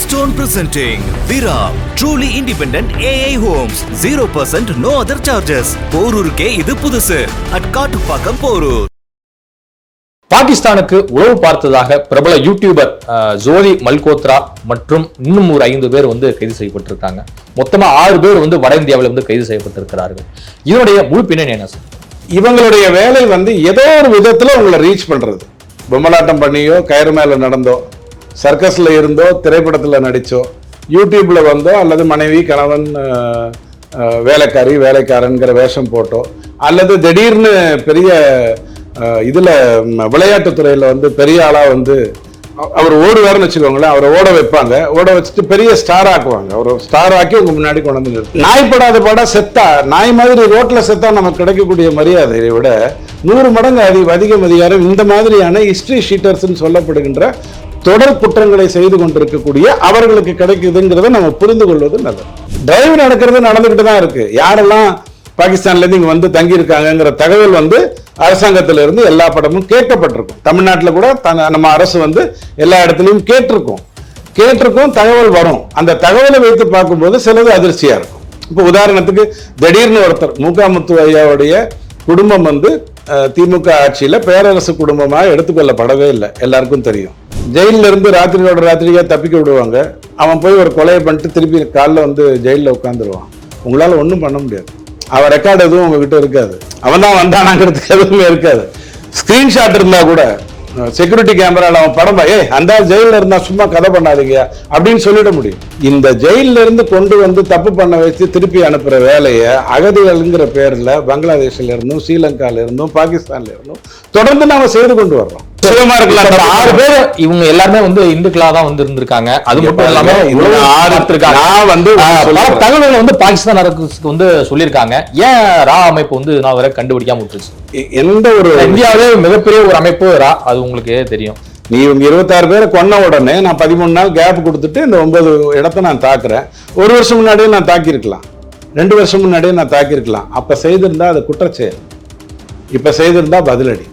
Milestone presenting Vira, truly independent AI homes, 0% no other charges. போரூருக்கே இது புதுசு. at Kattupakkam Porur. பாகிஸ்தானுக்கு உளவு பார்த்ததாக பிரபல யூடியூபர் ஜோதி மல்கோத்ரா மற்றும் இன்னும் ஒரு 5 பேர் கைது செய்யப்பட்டிருக்காங்க. மொத்தமா 6 பேர் வட இந்தியாவில் கைது செய்யப்பட்டிருக்கிறார்கள். இதனுடைய முழு பின்னணி என்ன சார்? இவங்களுடைய வேலை ஏதோ ஒரு விதத்துல உங்களை ரீச் பண்றது. பொம்மலாட்டம் பண்ணியோ, கயிறு மேல நடந்தோ, சர்க்கஸ்ல இருந்தோ, திரைப்படத்துல நடிச்சோ, யூடியூப்ல வந்தோ, அல்லது மனைவி கணவன் வேலைக்காரி வேலைக்காரன்கிற வேஷம் போட்டோ, அல்லது திடீர்னு பெரிய இதுல விளையாட்டுத்துறையில பெரிய ஆளா அவர் ஓடுவாருன்னு வச்சுக்கோங்களேன். அவரை ஓட வைப்பாங்க, ஓட வச்சுட்டு பெரிய ஸ்டார் ஆக்குவாங்க. அவர் ஸ்டார் ஆக்கி உங்க முன்னாடி கொண்டு வந்து நாய்ப்படாத பட செத்தா, நாய் மாதிரி ரோட்ல செத்தா நமக்கு கிடைக்கக்கூடிய மரியாதையை விட 100 மடங்கு அதிகம் அதிகாரம் இந்த மாதிரியான ஹிஸ்டரி ஷீட்டர்ஸ் சொல்லப்படுகின்ற தொடர் குற்றங்களை செய்து கொண்டிருக்கக்கூடிய அவர்களுக்கு கிடைக்குதுங்கிறத நம்ம புரிந்து கொள்வது நல்லது. டிரைவ் நடந்துகிட்டு தான் இருக்கு. யாரெல்லாம் பாகிஸ்தான்ல இருந்து இங்க தங்கி இருக்காங்கிற தகவல் அரசாங்கத்தில இருந்து எல்லா படமும் கேட்கப்பட்டிருக்கும். தமிழ்நாட்டில் கூட நம்ம அரசு எல்லா இடத்துலையும் கேட்டிருக்கும் தகவல் வரும். அந்த தகவலை வைத்து பார்க்கும்போது சிலது அதிர்ச்சியா இருக்கும். இப்போ உதாரணத்துக்கு திடீர்னு ஒருத்தர் முத்து ஐயாவுடைய குடும்பம் திமுக ஆட்சியில பேரரசு குடும்பமாக எடுத்துக்கொள்ளப்படவே இல்லை. எல்லாருக்கும் தெரியும். ஜெயில இருந்து ராத்திரியா தப்பிக்க விடுவாங்க. அவன் போய் ஒரு கொலையை பண்ணிட்டு திருப்பி காலில் ஜெயிலில் உட்காந்துருவான். உங்களால ஒன்றும் பண்ண முடியாது. அவன் ரெக்கார்டு எதுவும் உங்ககிட்ட இருக்காது. அவன் தான் வந்தானாங்கிறதுக்கு எதுவுமே இருக்காது. ஸ்கிரீன்ஷாட் இருந்தா கூட செக்யூரிட்டி கேமரால அவன் படம் அந்த ஜெயில இருந்தா சும்மா கதை பண்ணாதீங்க அப்படின்னு சொல்லிட முடியும். இந்த ஜெயில இருந்து கொண்டு தப்பு பண்ண வச்சு திருப்பி அனுப்புற வேலையை அகதிகள்ங்கிற பேர்ல பங்களாதேஷ்ல இருந்தும், ஸ்ரீலங்கால இருந்தும், பாகிஸ்தான்ல இருந்தும் தொடர்ந்து நாம செய்து கொண்டு வர்றோம். சுகமா இருக்கலாம். 6 பேர் இவங்க எல்லாருமே இந்துக்களா தான் இருந்திருக்காங்க. அது மட்டும் இல்லாம தகவல்கள் பாகிஸ்தான் அரசுக்கு சொல்லியிருக்காங்க. ஏன் ரா அமைப்பு நான் வரை கண்டுபிடிக்காம விட்டுருச்சு? எந்த ஒரு இந்தியாவிலே மிகப்பெரிய ஒரு அமைப்பு ரா, அது உங்களுக்கு தெரியும். நீ 26 பேரை கொன்ன உடனே நான் 13 நாள் கேப் கொடுத்துட்டு இந்த 9 இடத்த நான் தாக்குறேன். 1 வருஷம் முன்னாடியே நான் தாக்கியிருக்கலாம், 2 வருஷம் முன்னாடியே நான் தாக்கியிருக்கலாம். அப்ப செய்திருந்தா அது குற்றச்செயல், இப்ப செய்திருந்தா பதிலடி.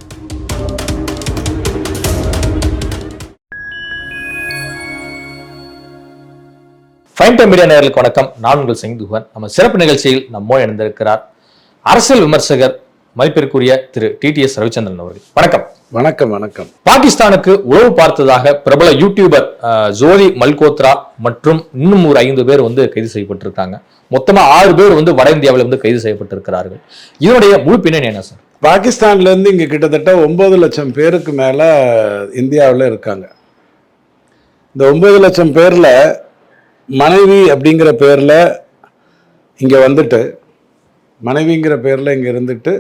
ஃபைன் டைம் மீடியா நேயர்களுக்கு வணக்கம். நான் உங்கள் செங்குவன். நம்ம சிறப்பு நிகழ்ச்சியில் நம்மோடு இணைந்திருக்கிறார் அரசியல் விமர்சகர் மதிப்பிற்குரிய திரு TTS ரவிச்சந்திரன் அவர்கள். வணக்கம். வணக்கம். வணக்கம். பாகிஸ்தானுக்கு உளவு பார்த்ததாக பிரபல யூடியூபர் ஜோதி மல்கோத்ரா மற்றும் இன்னும் ஒரு 5 பேர் கைது செய்யப்பட்டிருக்காங்க. மொத்தமா 6 பேர் வட இந்தியாவில் கைது செய்யப்பட்டிருக்கிறார்கள். இதனுடைய முழு பின்னணி என்ன சார்? பாகிஸ்தான்ல இருந்து இங்க கிட்டத்தட்ட 9 லட்சம் பேருக்கு மேல இந்தியாவில் இருக்காங்க. இந்த 9 லட்சம் பேர்ல மனைவி அப்படிங்கிற பேர்ல இங்க மனைவிங்கிற பேர்ல இங்க இருந்துட்டு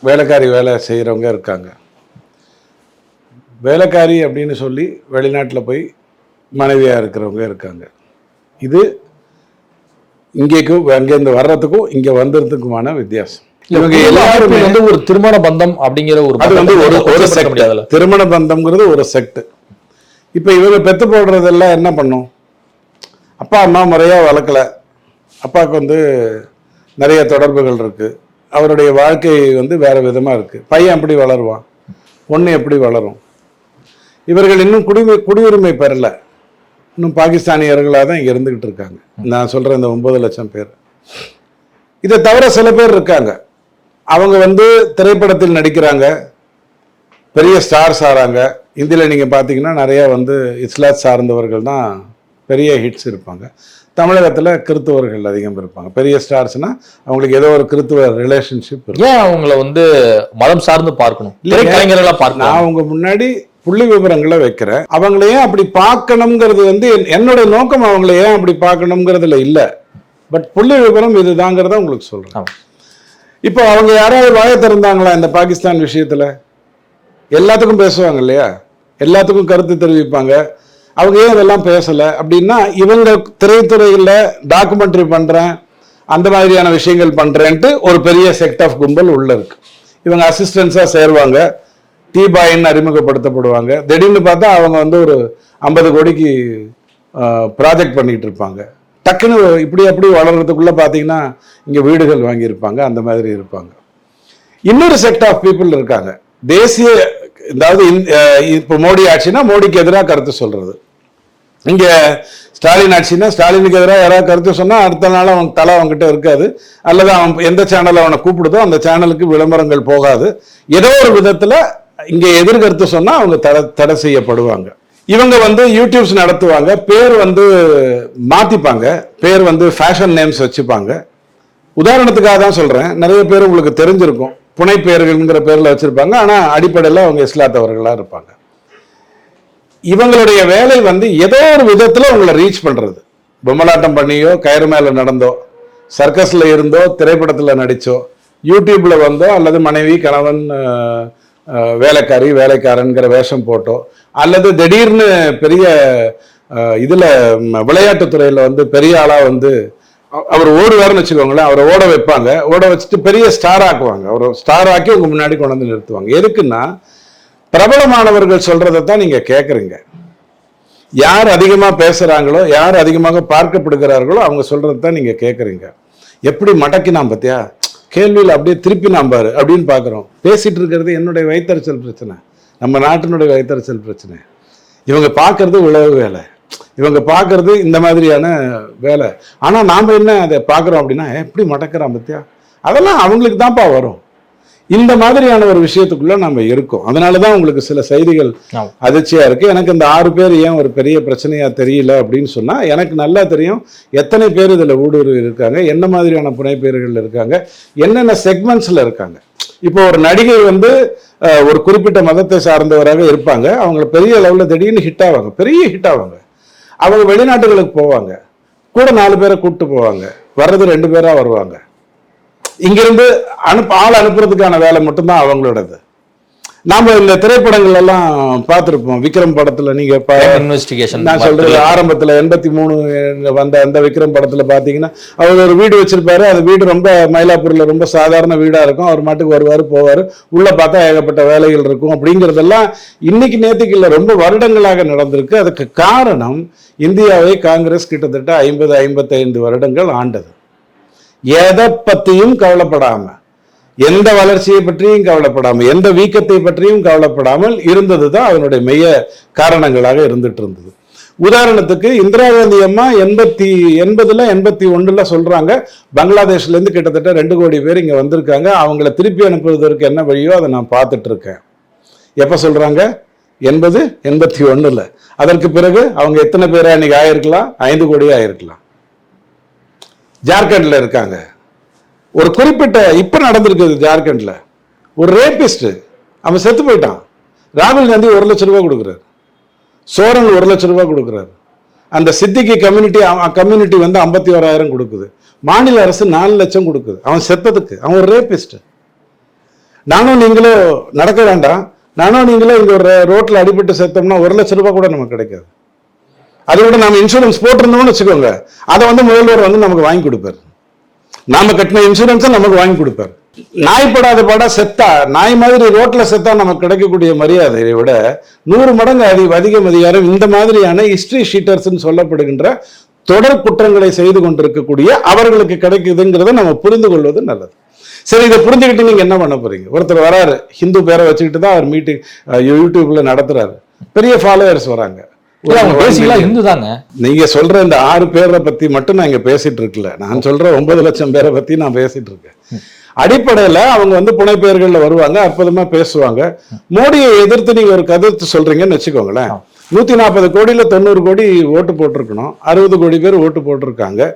வேலைக்காரி வேலை செய்யறவங்க இருக்காங்க. வேலைக்காரி அப்படின்னு சொல்லி வெளிநாட்டில் போய் மனைவியா இருக்கிறவங்க இருக்காங்க. இது இங்கேக்கும் அங்கேருந்து வர்றதுக்கும் இங்க வந்ததுக்குமான வித்தியாசம். இவங்க எல்லாருமே ஒரு திருமண பந்தம் அப்படிங்கிற ஒரு திருமண பந்தம்ங்கிறது ஒரு செக்ட். இப்ப இவங்க பெத்து போடுறதெல்லாம் என்ன பண்ணும்? அப்பா அம்மா முறையா வளர்க்கல, அப்பாவுக்கு நிறைய தொடர்புகள் இருக்கு, அவருடைய வாழ்க்கை வேற விதமா இருக்கு. பையன் எப்படி வளருவான், பொண்ணு எப்படி வளரும்? இவர்கள் இன்னும் குடியுரிமை பெறல, இன்னும் பாகிஸ்தானியர்களாக தான் இங்க இருந்துகிட்டு இருக்காங்க. நான் சொல்ற இந்த 9 லட்சம் பேர். இதை தவிர சில பேர் இருக்காங்க, அவங்க திரைப்படத்தில் நடிக்கிறாங்க, பெரிய ஸ்டார்ஸ் ஆறாங்க. இந்தியில நீங்க பாத்தீங்கன்னா நிறைய இஸ்லாத் சார்ந்தவர்கள் தான் பெரிய ஹிட்ஸ் இருப்பாங்க. தமிழகத்துல கிறித்துவர்கள் அதிகம் இருப்பாங்க. பெரிய ஸ்டார்ஸ்னா அவங்களுக்கு ஏதோ ஒரு கிறித்துவ ரிலேஷன்ஷிப் இருக்கு. ஏன் அவங்கள மதம் சார்ந்து பார்க்கணும்? நான் அவங்க முன்னாடி புள்ளி விவரங்களை வைக்கிறேன். அவங்களையும் அப்படி பார்க்கணுங்கிறது என்னோட நோக்கம். அவங்களை ஏன் அப்படி பார்க்கணுங்கிறதுல இல்ல, பட் புள்ளி விவரம் இதுதாங்கிறத உங்களுக்கு சொல்றேன். இப்போ அவங்க யாராவது வாய திறந்தாங்களா இந்த பாகிஸ்தான் விஷயத்துல? எல்லாத்துக்கும் பேசுவாங்க இல்லையா, எல்லாத்துக்கும் கருத்து தெரிவிப்பாங்க. அவங்க ஏன் இதெல்லாம் பேசல அப்படின்னா, இவங்க திரைத்துறையில் டாக்குமெண்ட்ரி பண்றேன், அந்த மாதிரியான விஷயங்கள் பண்றேன்ட்டு ஒரு பெரிய செக்ட் ஆஃப் கும்பல் உள்ள இருக்கு. இவங்க அசிஸ்டன்ஸா சேருவாங்க, டீ பாயின்னு அறிமுகப்படுத்தப்படுவாங்க. திடீர்னு பார்த்தா அவங்க ஒரு 50 கோடிக்கு ப்ராஜெக்ட் பண்ணிட்டு இருப்பாங்க. டக்குன்னு இப்படி அப்படி வளர்றதுக்குள்ள பார்த்தீங்கன்னா இங்க வீடுகள் வாங்கியிருப்பாங்க, அந்த மாதிரி இருப்பாங்க. இன்னொரு செக்ட் ஆஃப் பீப்புள் இருக்காங்க, தேசிய, அதாவது இப்போ மோடி ஆட்சினா மோடிக்கு எதிராக கருத்து சொல்றது, இங்க ஸ்டாலின் ஆட்சின்னா ஸ்டாலினுக்கு எதிராக யாராவது கருத்து சொன்னா அடுத்த நாள் அவன் தலை அவன்கிட்ட இருக்காது, அல்லது அவன் எந்த சேனல் அவனை கூப்பிடுதோ அந்த சேனலுக்கு விளம்பரங்கள் போகாது. ஏதோ ஒரு விதத்துல இங்க எதிர்கருத்து சொன்னா அவங்க தடை செய்யப்படுவாங்க. இவங்க வந்து யூடியூப்ஸ் நடத்துவாங்க, பேர் வந்து மாத்திப்பாங்க, பேர் வந்து ஃபேஷன் நேம்ஸ் வச்சுப்பாங்க. உதாரணத்துக்காக தான் சொல்றேன், நிறைய பேர் உங்களுக்கு தெரிஞ்சிருக்கும், புனை பெயர்கள்ங்கிற பேர்ல வச்சிருப்பாங்க, ஆனா அடிப்படையில் அவங்க இஸ்லாத்தவர்களா இருப்பாங்க. இவங்களுடைய வேலை வந்து ஏதோ ஒரு விதத்துல உங்களை ரீச் பண்றது. பொம்மலாட்டம் பண்ணியோ, கயிறு மேல நடந்தோ, சர்க்கஸ்ல இருந்தோ, திரைப்படத்துல நடிச்சோ, யூடியூப்ல வந்தோ, அல்லது மனைவி கணவன் வேலைக்காரி வேலைக்காரன்கிற வேஷம் போட்டோ, அல்லது திடீர்னு பெரிய இதுல விளையாட்டுத்துறையில வந்து பெரிய ஆளா வந்து அவர் ஓடுவார்னு வச்சுக்கோங்களேன், அவரை ஓட வைப்பாங்க, ஓட வச்சுட்டு பெரிய ஸ்டார் ஆக்குவாங்க, அவரை ஸ்டார் ஆக்கி உங்க முன்னாடி கொண்டு வந்து நிறுத்துவாங்க. எதுக்குன்னா பிரபலமானவர்கள் சொல்றதை தான் நீங்க கேட்குறீங்க. யார் அதிகமா பேசுறாங்களோ, யார் அதிகமாக பார்க்கப்படுகிறார்களோ அவங்க சொல்றதை தான் நீங்க கேட்குறீங்க. எப்படி மடக்கினான் பத்தியா, கேள்வியில் அப்படியே திருப்பி நாம்பாரு அப்படின்னு பார்க்குறோம். பேசிட்டு இருக்கிறது என்னுடைய வயிற்றறிச்சல் பிரச்சனை, நம்ம நாட்டினுடைய வயிற்றறிச்சல் பிரச்சனை. இவங்க பார்க்கறது உழவு வேலை, இவங்க பார்க்கறது இந்த மாதிரியான வேலை. ஆனால் நாம் என்ன அதை பார்க்குறோம் அப்படின்னா, எப்படி மடக்கிறான் பத்தியா, அதெல்லாம் அவங்களுக்கு தான்ப்பா வரும். இந்த மாதிரியான ஒரு விஷயத்துக்குள்ள நம்ம இருக்கோம். அதனாலதான் உங்களுக்கு சில செய்திகள் அதிர்ச்சியா இருக்கு. எனக்கு இந்த 6 பேர் ஏன் ஒரு பெரிய பிரச்சனையா தெரியல அப்படின்னு சொன்னா, எனக்கு நல்லா தெரியும் எத்தனை பேர் இதுல ஊடுருவி இருக்காங்க, என்ன மாதிரியான புனைப்பெயர்கள் இருக்காங்க, என்னென்ன செக்மெண்ட்ஸ்ல இருக்காங்க. இப்போ ஒரு நடிகை வந்து ஒரு குறிப்பிட்ட மதத்தை சார்ந்தவராக இருப்பாங்க, அவங்க பெரிய அளவுல திடீர்னு ஹிட் ஆவாங்க, பெரிய ஹிட் ஆவாங்க. அவங்க வெளிநாட்டுகளுக்கு போவாங்க, கூட 4 பேரை கூப்பிட்டு போவாங்க, வர்றது 2 பேரா வருவாங்க. இங்கிருந்து ஆள் அனுப்புறதுக்கான வேலை மட்டும்தான் அவங்களோடது. நாம இந்த திரைப்படங்கள் எல்லாம் பார்த்திருப்போம். விக்ரம் படத்துல நீங்க நான் சொல்றது ஆரம்பத்துல 83 வந்த அந்த விக்ரம் படத்துல பாத்தீங்கன்னா, அவர் ஒரு வீடு வச்சிருப்பாரு. அந்த வீடு ரொம்ப மயிலாப்பூர்ல ரொம்ப சாதாரண வீடா இருக்கும். அவர் மாட்டுக்கு வருவாரு போவாரு, உள்ள பார்த்தா ஏகப்பட்ட வேலைகள் இருக்கும். அப்படிங்கிறதெல்லாம் இன்னைக்கு நேற்றுக்கு இல்லை, ரொம்ப வருடங்களாக நடந்திருக்கு. அதுக்கு காரணம் இந்தியாவை காங்கிரஸ் கிட்டத்தட்ட 50-55 வருடங்கள் ஆண்டது. எதை பத்தியும் கவலைப்படாம, எந்த வளர்ச்சியை பற்றியும் கவலைப்படாமல், எந்த வீக்கத்தை பற்றியும் கவலைப்படாமல் இருந்ததுதான் அதனுடைய மைய காரணங்களாக இருந்துட்டு இருந்தது. உதாரணத்துக்கு இந்திரா காந்தி அம்மா 81 சொல்றாங்க, பங்களாதேஷ்ல இருந்து கிட்டத்தட்ட 2 கோடி பேர் இங்க வந்திருக்காங்க, அவங்கள திருப்பி அனுப்புவதற்கு என்ன வழியோ அதை நான் பார்த்துட்டு இருக்கேன். எப்ப சொல்றாங்க? 81. அதற்கு பிறகு அவங்க எத்தனை பேரா இன்னைக்கு ஆயிருக்கலாம்? 5 கோடி ஆயிருக்கலாம். ஜார்க்கண்ட்ல இருக்காங்க. ஒரு குறிப்பிட்ட இப்ப நடந்திருக்குது ஜார்க்கண்ட்ல, ஒரு ரேபிஸ்ட் அவன் செத்து போயிட்டான். ராகுல் காந்தி 1 லட்சம் ரூபாய் கொடுக்குறாரு, சோரன் 1 லட்சம் ரூபாய் கொடுக்குறாரு, அந்த சித்திக்கு கம்யூனிட்டி வந்து 51,000 கொடுக்குது, மாநில அரசு 4 லட்சம் கொடுக்குது அவன் செத்ததுக்கு. அவன் ஒரு ரேபிஸ்ட். நானும் நீங்களும் நடக்க வேண்டாம், நானும் நீங்களும் இங்க ஒரு ரோட்ல அடிபட்டு செத்தோம்னா 1 லட்சம் ரூபாய் கூட நமக்கு கிடைக்காது. அதை விட நம்ம இன்சூரன்ஸ் போட்டிருந்தோம்னு வச்சுக்கோங்க, அதை வந்து முதல்வர் வந்து நமக்கு வாங்கி கொடுப்பார். நாம கட்டின இன்சூரன்ஸை நமக்கு வாங்கி கொடுப்பார். நாய்ப்படாத பாடா செத்தா, நாய் மாதிரி ரோட்ல செத்தா நமக்கு கிடைக்கக்கூடிய மரியாதையை விட 100 மடங்கு அதிகம் அதிகாரம் இந்த மாதிரியான ஹிஸ்டரி ஷீட்டர்ஸ் சொல்லப்படுகின்ற தொடர் குற்றங்களை செய்து கொண்டிருக்கக்கூடிய அவர்களுக்கு கிடைக்குதுங்கிறத நம்ம புரிந்து கொள்வது நல்லது. சரி, இதை புரிஞ்சுக்கிட்டு நீங்க என்ன பண்ண போறீங்க? ஒருத்தர் வராரு, ஹிந்து பேரை வச்சுக்கிட்டு தான் அவர் மீட்டிங் யூடியூப்ல நடத்துறாரு, பெரிய ஃபாலோவர்ஸ் வராங்க. நீங்க சொல்ற இந்த 6 பேரை பத்தி மட்டும் நான் இங்க பேசிட்டு இருக்கல, நான் சொல்ற 9 லட்சம் பேரை பத்தி நான் பேசிட்டு இருக்கேன். அடிப்படையில அவங்க வந்து புனைப்பெயர்கள்ல வருவாங்க, அற்புதமா பேசுவாங்க. மோடியை எதிர்த்து நீங்க ஒரு கருத்து சொல்றீங்கன்னு வச்சுக்கோங்களேன், 140 கோடியில 90 கோடி ஓட்டு போட்டிருக்கணும், 60 கோடி பேர் ஓட்டு போட்டிருக்காங்க.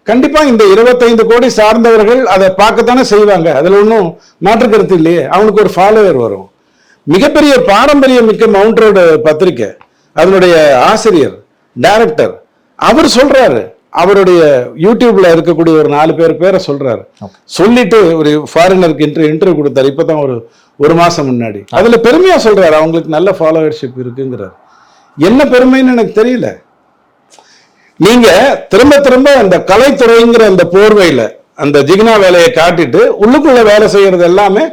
கண்டிப்பா இந்த 25 கோடி சார்ந்தவர்கள் அதை பார்க்கத்தானே செய்வாங்க, அதுல ஒன்றும் மாற்று கருத்து இல்லையே. அவனுக்கு ஒரு ஃபாலோவர் வரும். மிகப்பெரிய பாரம்பரியம் மிக்க மவுண்ட் ரோடு பத்திரிகை அதனுடைய ஆசிரியர் டைரக்டர் அவர் சொல்றாரு, அவருடைய யூடியூப்ல இருக்கக்கூடிய ஒரு 4 பேரை சொல்றாரு. சொல்லிட்டு ஒரு ஃபாரினருக்கு இன்டர்வியூ கொடுத்தாரு இப்பதான் ஒரு மாசம் முன்னாடி. அதுல பெருமையா சொல்றாரு, அவங்களுக்கு நல்ல ஃபாலோவர்ஷிப் இருக்குங்கிறார். என்ன பெருமைன்னு எனக்கு தெரியல. நீங்க திரும்ப திரும்ப அந்த கலைத்துறைங்கிற அந்த போர்வையில அந்த ஜிகினா வேலையை காட்டிட்டு உள்ளுக்குள்ள வேலை செய்யறது எல்லாமே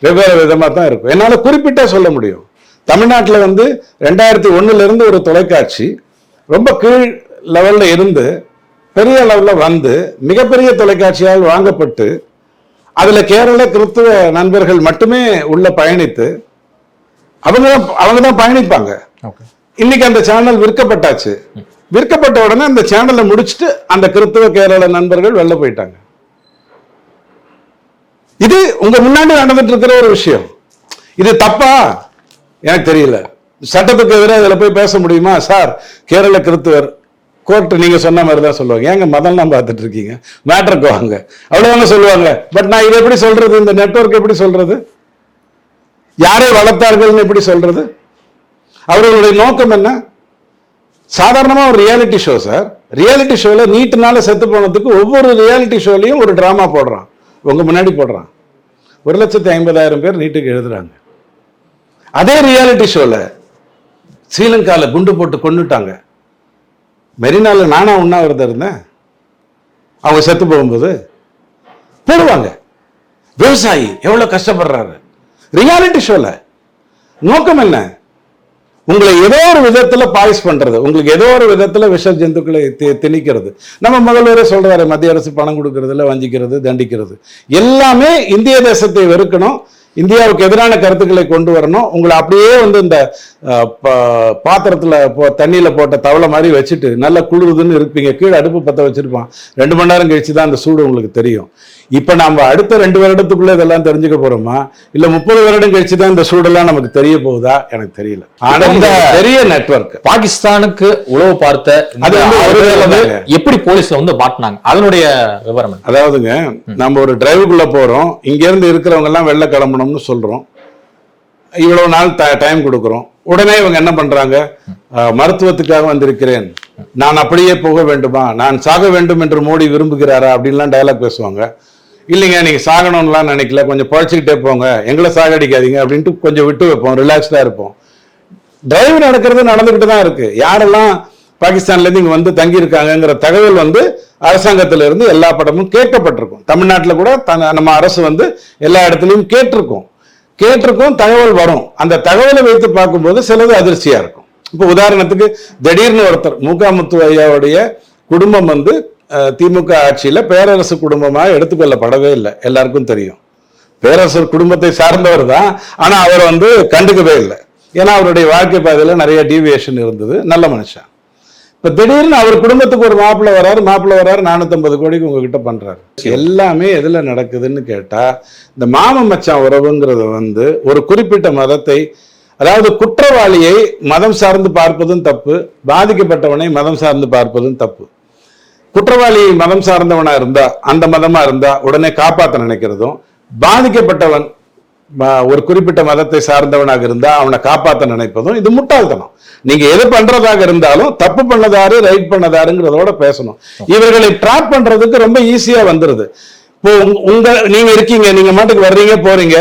வெவ்வேறு விதமா தான் இருக்கும். என்னால குறிப்பிட்டா சொல்ல முடியும். தமிழ்நாட்டில் வந்து 2001 இருந்து ஒரு தொலைக்காட்சி ரொம்ப கீழ் லெவல்ல இருந்து பெரிய லெவல்ல வந்து மிகப்பெரிய தொலைக்காட்சியால் வாங்கப்பட்டு அதுல கேரள கிறிஸ்துவ நண்பர்கள் மட்டுமே உள்ள பயணித்து அவங்க தான் பயணிப்பாங்க. இன்னைக்கு அந்த சேனல் விற்கப்பட்டாச்சு. விற்கப்பட்ட உடனே அந்த சேனலை முடிச்சுட்டு அந்த கிறிஸ்தவ கேரள நண்பர்கள் வெளில போயிட்டாங்க. இது உங்க முன்னாடி நடந்துட்டு இருக்கிற ஒரு விஷயம். இது தப்பா எனக்கு தெரியல. சட்டத்துக்கு எதிராக இதுல போய் பேச முடியுமா? சார், கேரள கிறிஸ்தவர் கோர்ட் நீங்க சொன்ன மாதிரி தான் சொல்லுவாங்க. ஏங்க மதம்லாம் பார்த்துட்டு இருக்கீங்க, மேட்டருக்கு வாங்க, அவ்வளவுதாங்க சொல்லுவாங்க. பட் நான் இதை எப்படி சொல்றது? இந்த நெட்வொர்க் எப்படி சொல்றது? யாரை வளர்த்தார்கள்னு எப்படி சொல்றது? அவர்களுடைய நோக்கம் என்ன? சாதாரணமா ஒரு ரியாலிட்டி ஷோ சார். ரியாலிட்டி ஷோல நீட்டுனால செத்து போனதுக்கு ஒவ்வொரு ரியாலிட்டி ஷோலையும் ஒரு டிராமா போடுறான், உங்க முன்னாடி போடுறான். 1,50,000 பேர் நீட்டுக்கு எழுதுறாங்க. அதே ரியாலிட்டி ஷோல ஸ்ரீலங்கால குண்டு போட்டு கொண்டுட்டாங்க. மெரினால நானா உண்ணாவிரதம் இருந்தேன், அவங்க செத்து போகும்போது போடுவாங்க. விவசாயி எவ்வளவு கஷ்டப்படுறாரு ரியாலிட்டி ஷோல. நோக்கம் என்ன? உங்களை ஏதோ ஒரு விதத்துல பாய்ஸ் பண்றது, உங்களுக்கு ஏதோ ஒரு விதத்துல விஷ ஜந்துக்களை திணிக்கிறது. நம்ம முதல்வரே சொல்றாரு, மத்திய அரசு பணம் கொடுக்கறதுல வஞ்சிக்கிறது, தண்டிக்கிறது. எல்லாமே இந்திய தேசத்தை வெறுக்கணும், இந்தியாவுக்கு எதிரான கருத்துக்களை கொண்டு வரணும். உங்களை அப்படியே இந்த பாத்திரத்துல தண்ணியில போட்ட தவளை மாதிரி வச்சுட்டு நல்லா குளிருதுன்னு இருப்பீங்க. கீழே அடுப்பு பத்த வச்சிருப்பான், 2 மணி நேரம் கழிச்சு தான் அந்த சூடு உங்களுக்கு தெரியும். இப்ப நம்ம அடுத்த 2 வருடத்துக்குள்ள இதெல்லாம் தெரிஞ்சுக்க போறோமா, இல்ல 30 வருடம் கழிச்சு தான் இந்த சூடெல்லாம் நமக்கு தெரிய போகுதா எனக்கு தெரியல. ஆனா இந்த பெரிய நெட்வொர்க் பாகிஸ்தானுக்கு உளவு பார்த்த அது எப்படி போலீஸ்ல மாட்டினாங்க, அதனுடைய விவரம். அதாவதுங்க, நம்ம ஒரு டிரைவுக்குள்ள போறோம், இங்க இருந்து இருக்கிறவங்க எல்லாம் வெளில கிளம்பணும்னு சொல்றோம், இவ்வளவு நாள் டைம் கொடுக்குறோம். உடனே இவங்க என்ன பண்றாங்க, மருத்துவத்துக்காக வந்திருக்கிறேன், நான் அப்படியே போக வேண்டுமா, நான் சாக வேண்டும் என்று மோடி விரும்புகிறாரா அப்படின்லாம் டயலாக் பேசுவாங்க. இல்லைங்க, நீங்க சாகணும்லாம் நினைக்கல, கொஞ்சம் பழச்சிக்கிட்டே போங்க, எங்களை சாகடிக்காதீங்க அப்படின்ட்டு கொஞ்சம் விட்டு வைப்போம், ரிலாக்ஸ்டா இருப்போம். டிரைவ் நடந்துகிட்டு தான் இருக்கு. யாரெல்லாம் பாகிஸ்தான்ல இருந்து இங்க தங்கி இருக்காங்கிற தகவல் அரசாங்கத்தில இருந்து எல்லா படமும் கேட்கப்பட்டிருக்கும். தமிழ்நாட்டில் கூட நம்ம அரசு எல்லா இடத்துலையும் கேட்டிருக்கோம், தகவல் வரும். அந்த தகவலை வைத்து பார்க்கும்போது சிலது அதிர்ச்சியா இருக்கும். இப்போ உதாரணத்துக்கு திடீர்னு ஒருத்தர் மூகாமுத்து ஐயாவுடைய குடும்பம் திமுக ஆட்சியில பேரரசு குடும்பமாக எடுத்துக்கொள்ளப்படவே இல்லை. எல்லாருக்கும் தெரியும், பேரரசர் குடும்பத்தை சார்ந்தவர் தான். ஆனா அவர் கண்டுக்கவே இல்லை. ஏன்னா அவருடைய வாழ்க்கை பாதையில நிறைய டீவியேஷன் இருந்தது. நல்ல மனுஷன். இப்ப திடீர்னு அவர் குடும்பத்துக்கு ஒரு மாப்பிள்ளை வராரு 450 கோடிக்கு உங்ககிட்ட பண்றாரு. எல்லாமே எதுல நடக்குதுன்னு கேட்டா, இந்த மாம மச்சான் உறவுங்கிறது ஒரு குறிப்பிட்ட மதத்தை, அதாவது குற்றவாளியை மதம் சார்ந்து பார்ப்பதும் தப்பு, பாதிக்கப்பட்டவனை மதம் சார்ந்து பார்ப்பதும் தப்பு. குற்றவாளி மதம் சார்ந்தவனா இருந்தா, அந்த மதமா இருந்தா உடனே காப்பாற்ற நினைக்கிறதும், பாதிக்கப்பட்டவன் ஒரு குறிப்பிட்ட மதத்தை சார்ந்தவனாக இருந்தா அவனை காப்பாற்ற நினைப்பதும் இது முட்டாள்தனம். நீங்க எது பண்றதாக இருந்தாலும் தப்பு பண்ணதாரு ரைட் பண்ணதாருங்கிறதோட பேசணும். இவர்களை ட்ராப் பண்றதுக்கு ரொம்ப ஈஸியா வந்துருது. இப்போ நீங்க இருக்கீங்க, நீங்க மாட்டுக்கு வர்றீங்க போறீங்க,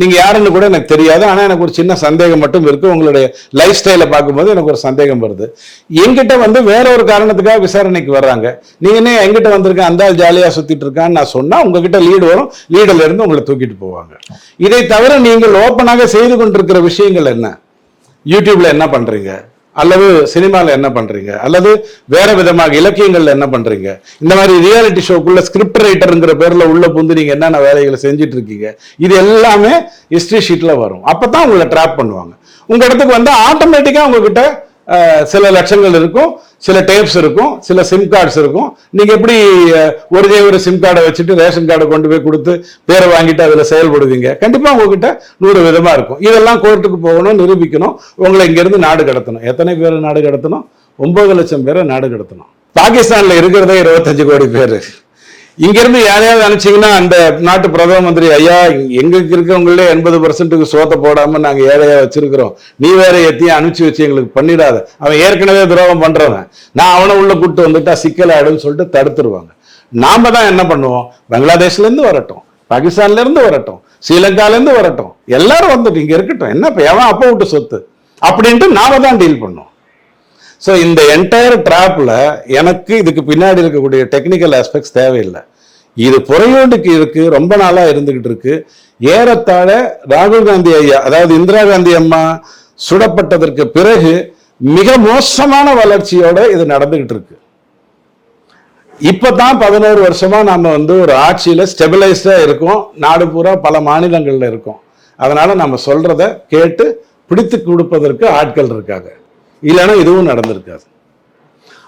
நீங்க யாருன்னு கூட எனக்கு தெரியாது. ஆனா எனக்கு ஒரு சின்ன சந்தேகம் மட்டும் இருக்கு. உங்களுடைய லைஃப் ஸ்டைலை பார்க்கும்போது எனக்கு ஒரு சந்தேகம் வருது. என்கிட்ட வேற ஒரு காரணத்துக்காக விசாரணைக்கு வர்றாங்க. நீங்க என்ன என்கிட்ட வந்திருக்க, அந்த ஜாலியா சுத்திட்டு இருக்கான்னு நான் சொன்னா உங்ககிட்ட லீடு வரும், லீடுல இருந்து உங்களை தூக்கிட்டு போவாங்க. இதை தவிர நீங்கள் ஓப்பனாக செய்து கொண்டிருக்கிற விஷயங்கள் என்ன? யூடியூப்ல என்ன பண்றீங்க, அல்லது சினிமால என்ன பண்றீங்க, அல்லது வேற விதமாக இலக்கியங்கள்ல என்ன பண்றீங்க? இந்த மாதிரி ரியாலிட்டி ஷோக்குள்ள ஸ்கிரிப்ட் ரைட்டர்ங்கிற பேர்ல உள்ள புந்து நீங்க என்னென்ன வேலைகளை செஞ்சுட்டு இருக்கீங்க, இது எல்லாமே ஹிஸ்டரி ஷீட்ல வரும். அப்பதான் உங்களை ட்ராப் பண்ணுவாங்க. உங்க இடத்துக்கு ஆட்டோமேட்டிக்கா உங்ககிட்ட சில லட்சங்கள் இருக்கும், சில டேப்ஸ் இருக்கும், சில சிம் கார்ட்ஸ் இருக்கும். நீங்க எப்படி ஒரு சிம் கார்டை வச்சுட்டு ரேஷன் கார்டை கொண்டு போய் கொடுத்து பேரை வாங்கிட்டு அதுல செயல்படுவீங்க? கண்டிப்பா உங்ககிட்ட 100 விதமா இருக்கும். இதெல்லாம் கோர்ட்டுக்கு போகணும், நிரூபிக்கணும், உங்களை இங்க இருந்து நாடு கடத்தணும். எத்தனை பேரை நாடு கடத்தணும்? 9 லட்சம் பேரை நாடு கடத்தணும். பாகிஸ்தான்ல இருக்கிறதே 25 கோடி பேரு. இங்க இருந்து யாரையாவது அனுப்பிச்சிங்கன்னா அந்த நாட்டு பிரதம மந்திரி, ஐயா எங்களுக்கு இருக்கவங்களே 80% சோத்த போடாம நாங்க ஏழையா வச்சிருக்கிறோம், நீ வேற எத்தையும் அனுப்பிச்சு வச்சு எங்களுக்கு பண்ணிடாத, அவன் ஏற்கனவே துரோகம் பண்றவன், நான் அவனை உள்ள கூட்டு வந்துட்டா சிக்கல் ஆயிடும்னு சொல்லிட்டு தடுத்துருவாங்க. நாம தான் என்ன பண்ணுவோம், பங்களாதேஷ்ல இருந்து வரட்டும், பாகிஸ்தான்ல இருந்து வரட்டும், ஸ்ரீலங்கால இருந்து வரட்டும், எல்லாரும் வந்துட்டு இங்க இருக்கட்டும், என்ன எவன் அப்ப விட்டு சொத்து அப்படின்ட்டு நாம தான் டீல் பண்ணுவோம். ஸோ இந்த என்டையர் ட்ராப்ல எனக்கு இதுக்கு பின்னாடி இருக்கக்கூடிய டெக்னிக்கல் ஆஸ்பெக்ட்ஸ் தேவையில்லை. இது புறையோண்டுக்கு இருக்கு, ரொம்ப நாளா இருந்துகிட்டு இருக்கு. ஏறத்தாழ ராகுல் காந்தி ஐயா, அதாவது இந்திரா காந்தி அம்மா சுடப்பட்டதற்கு பிறகு மிக மோசமான வளர்ச்சியோட இது நடந்துகிட்டு இருக்கு. இப்பதான் 11 வருஷமா நாம ஒரு ஆட்சியில ஸ்டெபிலைஸ்டா இருக்கோம், நாடு பூரா பல மாநிலங்கள்ல இருக்கோம். அதனால நம்ம சொல்றத கேட்டு பிடித்து கொடுப்பதற்கு ஆட்கள் இருக்காங்க, இல்லைன்னா இதுவும் நடந்திருக்காது.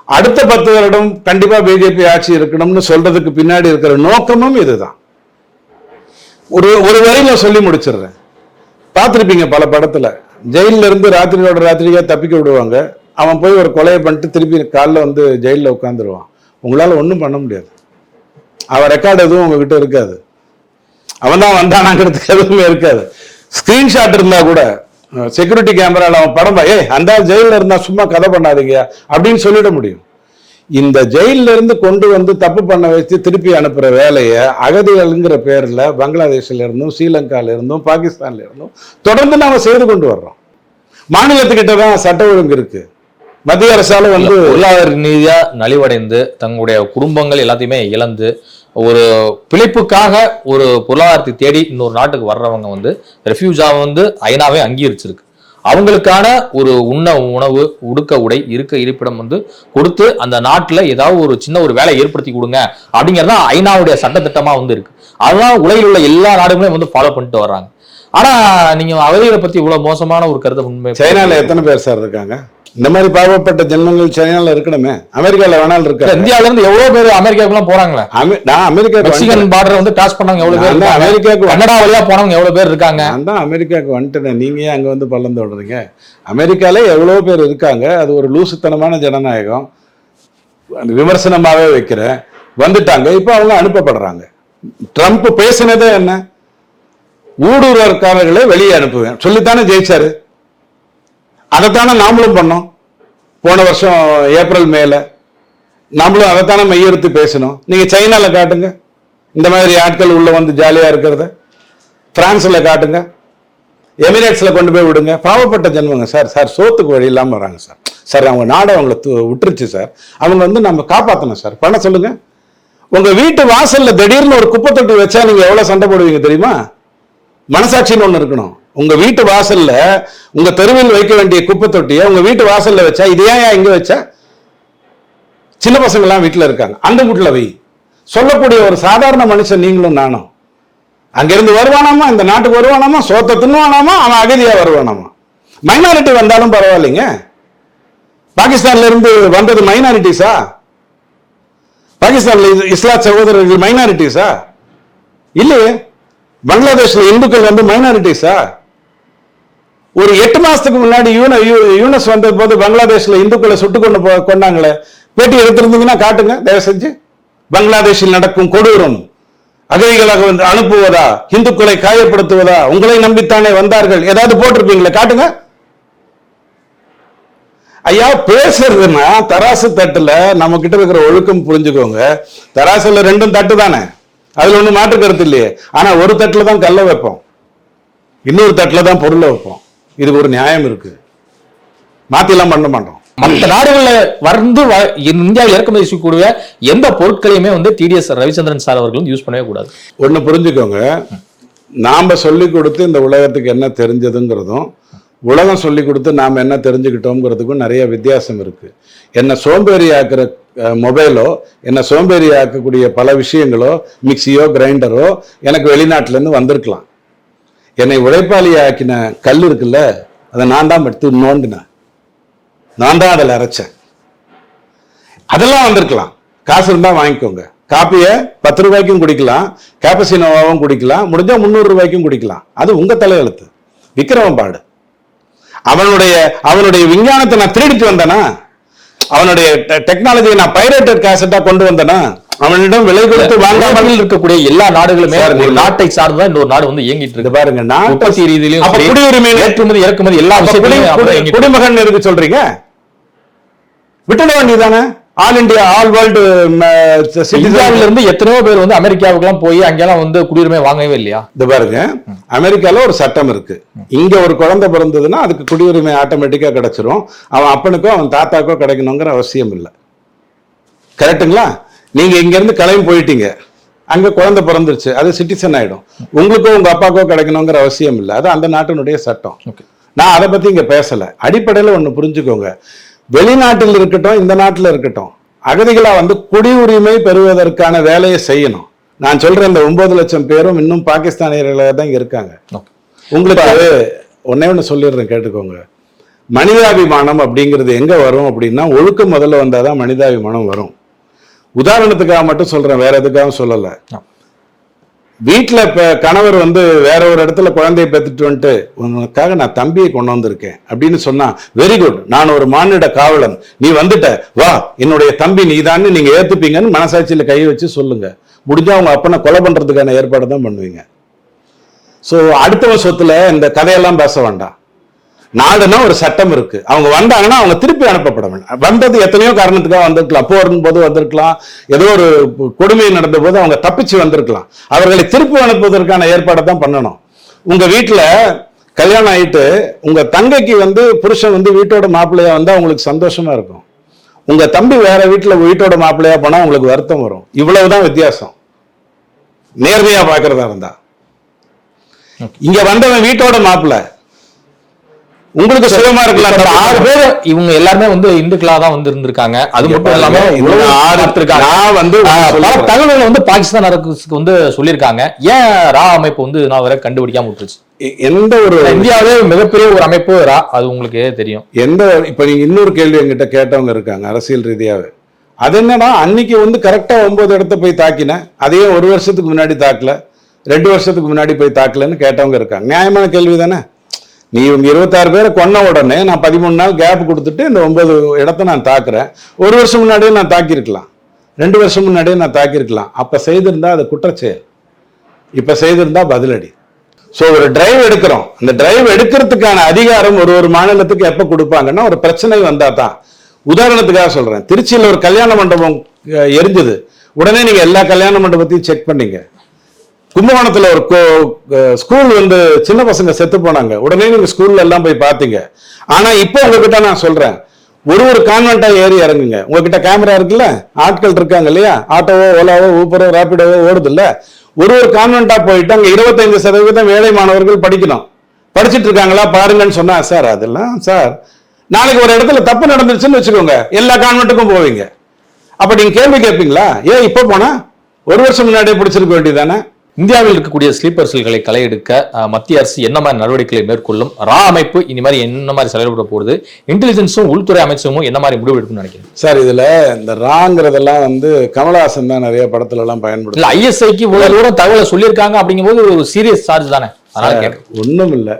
அடுத்த 10 வருடம் கண்டிப்பா பிஜேபி ஆட்சி இருக்கணும்னு சொல்றதுக்கு பின்னாடி இருக்கிற நோக்கமும் இதுதான். ஒரு வரியில சொல்லி முடிச்சிடுறேன். பார்த்துருப்பீங்க பல படத்துல, ஜெயில இருந்து ராத்திரியோட ராத்திரியா தப்பிக்க விடுவாங்க. அவன் போய் ஒரு கொலையை பண்ணிட்டு திருப்பி காலில் வந்து ஜெயிலில் உட்காந்துருவான். உங்களால ஒன்றும் பண்ண முடியாது. அவன் ரெக்கார்டு எதுவும் உங்ககிட்ட இருக்காது. அவன் தான் வந்தானாங்கிறதுக்கு எதுவுமே இருக்காது. ஸ்கிரீன்ஷாட் இருந்தா கூட செக்யூரிட்டி கேமரால அவன் படம் அந்த ஜெயில இருந்தா சும்மா கதை பண்ணாதீங்க அப்படின்னு சொல்லிட முடியும். இந்த ஜெயில இருந்து கொண்டு வந்து தப்பு பண்ண வச்சு திருப்பி அனுப்புற வேலையை அகதிகள்ங்கிற பேர்ல பங்களாதேஷ்ல இருந்தும் ஸ்ரீலங்கால இருந்தும் பாகிஸ்தான்ல இருந்தும் தொடர்ந்து நாம செய்து கொண்டு வர்றோம். மாநிலத்துக்கிட்ட தான் சட்ட ஒழுங்கு இருக்கு. மத்திய அரசால வந்து பொருளாதார ரீதியா நலிவடைந்து தங்களுடைய குடும்பங்கள் எல்லாத்தையுமே இழந்து ஒரு பிழைப்புக்காக ஒரு பொருளாதாரத்தை தேடி இன்னொரு நாட்டுக்கு வர்றவங்க வந்து ரெஃப்யூஜா வந்து ஐநாவே அங்கீகரிச்சிருக்கு. அவங்களுக்கான ஒரு உணவு, உடுக்க உடை, இருக்க இருப்பிடம் வந்து கொடுத்து அந்த நாட்டுல ஏதாவது ஒரு சின்ன ஒரு வேலை ஏற்படுத்தி கொடுங்க அப்படிங்கறத ஐநாவுடைய சட்டத்திட்டமா வந்து இருக்கு. அதுதான் உலகில் உள்ள எல்லா நாடுகளையும் வந்து ஃபாலோ பண்ணிட்டு வர்றாங்க. ஆனா நீங்க அகதிகளை பத்தி இவ்வளவு மோசமான ஒரு கருத்தை உண்மை. சைனால எத்தனை பேர் சார் இருக்காங்க? இந்த மாதிரி பாவப்பட்ட ஜென்மங்கள் சைனால இருக்கணுமே. அமெரிக்கால வேணாலும் இருக்கு. இந்தியாவில இருந்து எவ்வளவு பேர் அமெரிக்காவுக்கு எல்லாம் போறாங்களே. நான் அமெரிக்கா மெக்சிகன் பார்டர் வந்து கிராஸ் பண்ணவங்க எவ்வளவு பேர், அமெரிக்காவுக்கு கனடா வழியா போனவங்க எவ்வளவு பேர் இருக்காங்க. நான் தான் அமெரிக்காவுக்கு வந்துட்டேன். நீங்க ஏன் அங்க வந்து பள்ளம் தோடுறீங்க? அமெரிக்கால எவ்வளவு பேர் இருக்காங்க. அது ஒரு லூசுத்தனமான ஜனநாயகம். விமர்சனமாவே வைக்கிறேன். வந்துட்டாங்க, இப்ப அவங்க அனுப்பப்படுறாங்க. ட்ரம்ப் பேசினதே என்ன? ஊடுருவற்காரர்களை வெளியே அனுப்புவேன் சொல்லித்தானே ஜெயிச்சாரு. அதைத்தானே நாமளும் பண்ணோம். போன வருஷம் ஏப்ரல் மேல நாமளும் அதைத்தானே மையெடுத்து பேசணும். நீங்க சைனால காட்டுங்க இந்த மாதிரி ஆட்கள் உள்ள வந்து ஜாலியா இருக்கிறத. பிரான்ஸ்ல காட்டுங்க, எமிரேட்ஸ்ல கொண்டு போய் விடுங்க. பாவப்பட்ட ஜென்மங்க சார். சார் சோத்துக்கு வழி இல்லாம வராங்க சார். சார் அவங்க நாடை அவங்கள விட்டுருச்சு சார். அவங்க வந்து நம்ம காப்பாற்றணும் சார். பண்ண சொல்லுங்க. உங்க வீட்டு வாசல்ல திடீர்னு ஒரு குப்பை தொட்டி வச்சா நீங்க எவ்வளவு சண்டை போடுவீங்க தெரியுமா? மனசாட்சின்னு ஒண்ணு இருக்கணும். உங்க வீட்டு வாசல்ல உங்க தெருவில் வைக்க வேண்டிய குப்பை தொட்டியை உங்க வீட்டு வாசல்ல வச்சா இது ஏன் இங்க வச்சா? சின்ன பசங்க எல்லாம் வீட்டுல இருக்காங்க, அந்த வீட்டுல வை சொல்லக்கூடிய ஒரு சாதாரண மனுஷன் நீங்களும் நானும். அங்கிருந்து வருவானாமா, இந்த நாட்டுக்கு வருவானாமா, சோத்தை தின்னுவானாமா, அவன் அகதியா வருவானாமா. மைனாரிட்டி வந்தாலும் பரவாயில்லைங்க. பாகிஸ்தான்ல இருந்து வந்தது மைனாரிட்டிஸா? பாகிஸ்தான்ல இஸ்லாத் சகோதரர்கள் மைனாரிட்டிஸா? இல்லையே. பங்களாதேஷ்ல இந்துக்கள் வந்து மைனாரிட்டிஸா? ஒரு 8 மாசத்துக்கு முன்னாடி யூனஸ் வந்த போது பங்களாதேஷ்ல இந்துக்களை சுட்டு கொண்டாங்களே, பேட்டி எடுத்திருந்தீங்கன்னா காட்டுங்க தயவு செஞ்சு. பங்களாதேஷில் நடக்கும் கொடூரம், அகதிகளாக வந்து அனுப்புவதா, இந்துக்களை காயப்படுத்துவதா, உங்களை நம்பித்தானே வந்தார்கள், ஏதாவது போட்டிருப்பீங்களே காட்டுங்க. ஐயா பேசுறதுன்னா தராசு தட்டுல நம்ம கிட்ட இருக்கிற ஒழுக்கம் புரிஞ்சுக்கோங்க. தராசுல 2 தட்டு தானே, அதுல ஒண்ணு மாற்று கருத்து இல்லையே. ஆனா ஒரு தட்டுல தான் கல்லை வைப்போம், இன்னொரு தட்டுல தான் பொருளை வைப்போம். இதுக்கு ஒரு நியாயம் இருக்கு. மாத்திலாம் பண்ண மாட்டோம். மற்ற நாடுகள்ல வந்து இந்தியாவில் இறக்குமதி செய்யக்கூடிய எந்த பொருட்களையுமே வந்து டிடிஎஸ் ரவிச்சந்திரன் சார் அவர்களும் யூஸ் பண்ணவே கூடாது. ஒண்ணு புரிஞ்சுக்கோங்க, நாம சொல்லி கொடுத்து இந்த உலகத்துக்கு என்ன தெரிஞ்சதுங்கிறதும் உலகம் சொல்லி கொடுத்து நாம என்ன தெரிஞ்சுக்கிட்டோங்கிறதுக்கும் நிறைய வித்தியாசம் இருக்கு. என்ன சோம்பேறி ஆக்குற மொபைலோ, என்ன சோம்பேறி ஆக்கக்கூடிய பல விஷயங்களோ, மிக்சியோ கிரைண்டரோ எனக்கு வெளிநாட்டுல இருந்து வந்திருக்கலாம். என்னை உழைப்பாளி ஆக்கின கல் இருக்குல்ல, அதை நான் தான் எடுத்து நோண்டினேன், நான் தான் அதில் அரைச்சேன். அதெல்லாம் வந்திருக்கலாம். காசு இருந்தா வாங்கிக்கோங்க. காப்பியை 10 ரூபாய்க்கும் குடிக்கலாம், கேப்பசினோவாவும் குடிக்கலாம், முடிஞ்சா 300 ரூபாய்க்கும் குடிக்கலாம். அது உங்க தலையெழுத்து, விக்கிரவன் பாடு. அவனுடைய விஞ்ஞானத்தை நான் திருடிட்டு வந்தேனா? அவனுடைய டெக்னாலஜியை நான் பைரேட்டட் கேசட்டா கொண்டு வந்தேனா? அவனிடம் விலை கொடுத்து வாங்காமல் இருக்கக்கூடிய எல்லா நாடுகளுமே ஒரு நாட்டை சார்ந்துதான் இன்னொரு நாடு வந்து இயங்கிட்டு இருக்கு. பாருங்க, உற்பத்தி ரீதியிலும் குடியுரிமை, ஏற்றுமதி இறக்குமதி எல்லா விஷயத்தையும் குடிமகன் எதுக்கு சொல்றீங்க? விட்டுட வேண்டியதானே? ஆல் இந்தியா, ஆல் வேர்ல்டு சிட்டிசன்ல இருந்து எத்தனையோ பேர் வந்து அமெரிக்காவுக்கு எல்லாம் போய் அங்கெல்லாம் வந்து குடியுரிமை வாங்கவே இல்லையா? இது பாருங்க, அமெரிக்கால ஒரு சட்டம் இருக்கு. இங்க ஒரு குழந்தை பிறந்ததுன்னா அதுக்கு குடியுரிமை ஆட்டோமேட்டிக்கா கிடைச்சிரும். அவன் அப்பனுக்கோ அவன் தாத்தாக்கோ கிடைக்கணுங்கிற அவசியம் இல்லை. கரெக்டுங்களா? நீங்க இங்க இருந்து கிளம்பி போயிட்டீங்க, அங்க குழந்தை பிறந்துருச்சு, அது சிட்டிசன் ஆயிடும். உங்களுக்கோ உங்க அப்பாக்கோ கிடைக்கணுங்கிற அவசியம் இல்லை. அது அந்த நாட்டினுடைய சட்டம். நான் அதை பத்தி இங்க பேசல. அடிப்படையில ஒண்ணு புரிஞ்சுக்கோங்க, வெளிநாட்டில் இருக்கட்டும் இந்த நாட்டில் இருக்கட்டும், அகதிகளா வந்து குடியுரிமை பெறுவதற்கான வேலையை செய்யணும். நான் சொல்றேன், இந்த 9 லட்சம் பேரும் இன்னும் பாகிஸ்தானியர்களாக தான் இருக்காங்க. உங்களுக்கு ஒன்னே ஒன்று சொல்லிடுறேன், கேட்டுக்கோங்க. மனிதாபிமானம் அப்படிங்கிறது எங்க வரும் அப்படின்னா ஒழுக்கம் முதல்ல வந்தாதான் மனிதாபிமானம் வரும். உதாரணத்துக்காக மட்டும் சொல்றேன், வேற எதுக்காகவும் சொல்லல. வீட்டுல இப்ப கணவர் வேற ஒரு இடத்துல குழந்தைய பெற்றுட்டு வந்துட்டு உனக்காக நான் தம்பியை கொண்டு வந்திருக்கேன் அப்படின்னு சொன்னா வெரி குட், நான் ஒரு மானிட காவலன், நீ வந்துட்ட, வா என்னுடைய தம்பி நீதான்னு நீங்க ஏத்துப்பீங்கன்னு மனசாட்சியில கை வச்சு சொல்லுங்க. முடிஞ்சா அவங்க அப்பனை கொலை பண்றதுக்கான ஏற்பாடு தான் பண்ணுவீங்க. சோ அடுத்தவன் சொத்துல இந்த கதையெல்லாம் பேச வேண்டாம். நாடுனா ஒரு சட்டம் இருக்கு. அவங்க வந்தாங்கன்னா அவங்க திருப்பி அனுப்பப்பட வேண்டாம். வந்தது எத்தனையோ காரணத்துக்காக வந்திருக்கலாம், போரும் போது வந்திருக்கலாம், ஏதோ ஒரு கொடுமை நடந்த போது அவங்க தப்பிச்சு வந்திருக்கலாம். அவர்களை திருப்பி அனுப்புவதற்கான ஏற்பாடை தான் பண்ணணும். உங்க வீட்டுல கல்யாணம் ஆயிட்டு உங்க தங்கைக்கு புருஷன் வீட்டோட மாப்பிள்ளையா வந்தா உங்களுக்கு சந்தோஷமா இருக்கும். உங்க தம்பி வேற வீட்டோட மாப்பிள்ளையா போனா உங்களுக்கு வருத்தம் வரும். இவ்வளவுதான் வித்தியாசம், நேர்மையா பாக்குறதா இருந்தா. இங்க வந்தவன் வீட்டோட மாப்பிள்ளை, உங்களுக்கு சுகமா இருக்கலாம். 6 பேர் இவங்க எல்லாருமே இந்துக்களா தான் இருந்திருக்காங்க. அது மட்டும் இல்லாம தகவல்கள் பாகிஸ்தான் அரசுக்கு சொல்லியிருக்காங்க. ஏன் ரா அமைப்பு நான் வரை கண்டுபிடிக்காம விட்டுருச்சு? எந்த ஒரு இந்தியாவே மிகப்பெரிய ஒரு அமைப்பு ரா, அது உங்களுக்கு தெரியும். இப்ப நீங்க இன்னொரு கேள்வி என்கிட்ட கேட்டவங்க இருக்காங்க அரசியல் ரீதியாவே. அது என்னன்னா அன்னைக்கு கரெக்டா 9 இடத்த போய் தாக்கின, அதையே 1 வருஷத்துக்கு முன்னாடி தாக்கல, 2 வருஷத்துக்கு முன்னாடி போய் தாக்கலன்னு கேட்டவங்க இருக்காங்க. நியாயமான கேள்வி தானே. நீ இவங்க 26 பேரை கொன்ன உடனே நான் 13 நாள் கேப் கொடுத்துட்டு இந்த 9 இடத்த நான் தாக்குறேன். 1 வருஷம் முன்னாடியே நான் தாக்கியிருக்கலாம், 2 வருஷம் முன்னாடியே நான் தாக்கியிருக்கலாம். அப்ப செய்திருந்தா அது குற்றச்செயல், இப்ப செய்திருந்தா பதிலடி. சோ ஒரு டிரைவ் எடுக்கிறோம், அந்த டிரைவ் எடுக்கிறதுக்கான அதிகாரம் ஒரு மாநிலத்துக்கு எப்ப கொடுப்பாங்கன்னா ஒரு பிரச்சனை வந்தா தான். உதாரணத்துக்காக சொல்றேன், திருச்சியில ஒரு கல்யாண மண்டபம் எரிஞ்சது, உடனே நீங்க எல்லா கல்யாண மண்டபத்தையும் செக் பண்ணீங்க. கும்பகோணத்துல ஒரு ஸ்கூல் சின்ன பசங்க செத்து போனாங்க, உடனே நீங்க ஸ்கூல்ல எல்லாம் போய் பாத்தீங்க. ஆனா இப்போ உங்ககிட்ட நான் சொல்றேன், ஒரு கான்வென்ட்டா ஏறி இறங்குங்க. உங்ககிட்ட கேமரா இருக்குல்ல, ஆட்கள் இருக்காங்க இல்லையா, ஆட்டோவோ ஓலாவோ ஊப்பரோ ராபிடோவோ ஓடுது இல்ல, ஒரு கான்வென்ட்டா போயிட்டு அங்க 25% வேலை மாணவர்கள் படிக்கணும், படிச்சுட்டு இருக்காங்களா பாருங்கன்னு சொன்னா, சார் அதெல்லாம் சார் நாளைக்கு ஒரு இடத்துல தப்பு நடந்துருச்சுன்னு வச்சுக்கோங்க, எல்லா கான்வென்ட்டுக்கும் போவீங்க. அப்ப நீங்க கேள்வி கேட்பீங்களா? ஏன் இப்ப போனா 1 வருஷம் முன்னாடியே பிடிச்சிருக்க வேண்டியதானே? இந்தியாவில் இருக்கக்கூடிய ஸ்லீப்பர் செல்களை களையெடுக்க மத்திய அரசு என்ன மாதிரி நடவடிக்கைகளை மேற்கொள்ளும்? ரா அமைப்பு இந்த மாதிரி என்ன மாதிரி செயல்பட போகுது? இன்டெலிஜென்ஸும் உள்துறை அமைச்சகமும் என்ன மாதிரி முடிவு எடுக்கும்னு நினைக்கிறேன் சார்? இதுல இந்த ராங்கிறதெல்லாம் கமலஹாசன் தான் நிறைய படத்துல எல்லாம் பயன்படுத்த. ஐஎஸ்ஐக்கு இவ்வளவு தூரம் தகவலை சொல்லியிருக்காங்க அப்படிங்கும்போது ஒரு சீரியஸ் சார்ஜ் தானே. அதனால ஒண்ணும் இல்லை.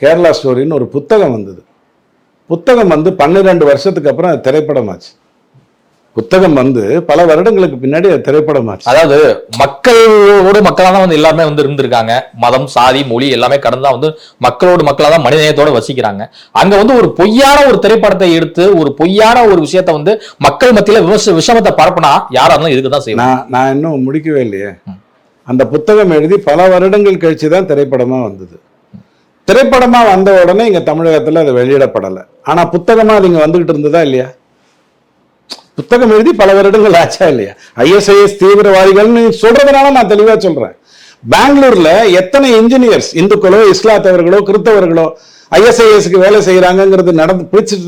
கேரளா ஸ்டோரின்னு ஒரு புத்தகம் வந்தது. புத்தகம் 12 வருஷத்துக்கு அப்புறம் அது திரைப்படமாச்சு. புத்தகம் பல வருடங்களுக்கு பின்னாடி திரைப்படமாச்சு. அதாவது மக்களோடு மக்களா தான் எல்லாருமே இருந்திருக்காங்க. மதம், சாதி, மொழி எல்லாமே கடந்தா மக்களோடு மக்களா தான் மனிதநேயத்தோட வசிக்கிறாங்க. அங்க ஒரு பொய்யான ஒரு திரைப்படத்தை எடுத்து ஒரு பொய்யான ஒரு விஷயத்த மக்கள் மத்தியில விஷமத்தை பரப்புனா யாரா இருந்தாலும் இதுக்குதான் செய்யணும். நான் இன்னும் முடிக்கவே இல்லையே. அந்த புத்தகம் எழுதி பல வருடங்கள் கழிச்சுதான் திரைப்படமா வந்தது. திரைப்படமா வந்த உடனே இங்க தமிழகத்துல அது வெளியிடப்படலை. ஆனா புத்தகமா அது இங்க வந்துகிட்டு இருந்ததா இல்லையா? புத்தகம் எழுதி பல வருடங்கள் ஆச்சா இல்லையா? ISIS தீவிரவாதிகள்னு சொல்றதுனால நான் தெளிவா சொல்றேன். பெங்களூர்ல எத்தனை இன்ஜினியர்ஸ், இந்துக்களோ இஸ்லாத்தவர்களோ கிறிஸ்தவர்களோ ISISக்கு வேலை செய்யறாங்கிறது பிடிச்சிட்டு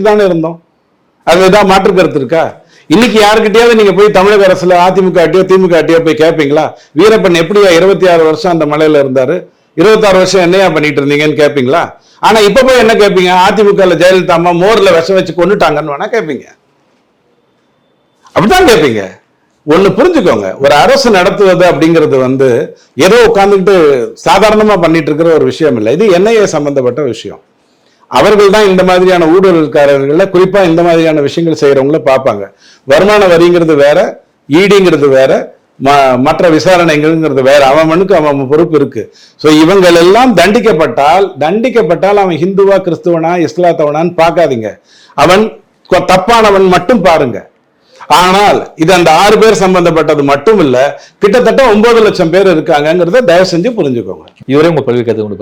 தானே இருந்தோம். அதுதான் மாற்று கருத்து இருக்கா? இன்னைக்கு யாருக்கிட்டையாவது நீங்க போய் தமிழக அரசுல அதிமுக ஆட்டியோ திமுக ஆட்டியோ போய் கேட்பீங்களா? வீரப்பன் எப்படியா 26 வருஷம் அந்த மலையில இருந்தாரு, 26 வருஷம் என்னையா பண்ணிட்டு இருந்தீங்கன்னு கேட்பீங்களா? ஆனா இப்ப போய் என்ன கேட்பீங்க? அதிமுக ஜெயலலிதா அம்மா மோர்ல விஷம் வச்சு கொண்டுட்டாங்கன்னு வேணா கேட்பீங்க. அப்படிதான் கேட்பீங்க. ஒண்ணு புரிஞ்சுக்கோங்க, ஒரு அரசு நடத்துவது அப்படிங்கிறது ஏதோ உட்கார்ந்துட்டு சாதாரணமா பண்ணிட்டு இருக்கிற ஒரு விஷயம் இல்லை. இது NIA சம்பந்தப்பட்ட விஷயம். அவர்கள் தான் இந்த மாதிரியான ஊழல்காரர்கள குறிப்பா இந்த மாதிரியான விஷயங்கள் செய்யறவங்கள பார்ப்பாங்க. வருமான வரிங்கிறது வேற, ஈடிங்கிறது வேற, மற்ற விசாரணைங்கிறது வேற. அவனுக்கு அவன் பொறுப்பு இருக்கு. சோ இவங்கள் எல்லாம் தண்டிக்கப்பட்டால் அவன் ஹிந்துவா கிறிஸ்துவனா இஸ்லாத்தவனான்னு பார்க்காதீங்க, அவன் தப்பானவன் மட்டும் பாருங்க. ஆனால் இது அந்த 6 பேர் சம்பந்தப்பட்டது மட்டும் இல்ல, கிட்டத்தட்ட 9 லட்சம் பேர் இருக்காங்கிறத தயவு செஞ்சு புரிஞ்சுக்கோங்க. இதுவரை உங்க பல்வேறு கருத்து கொண்டு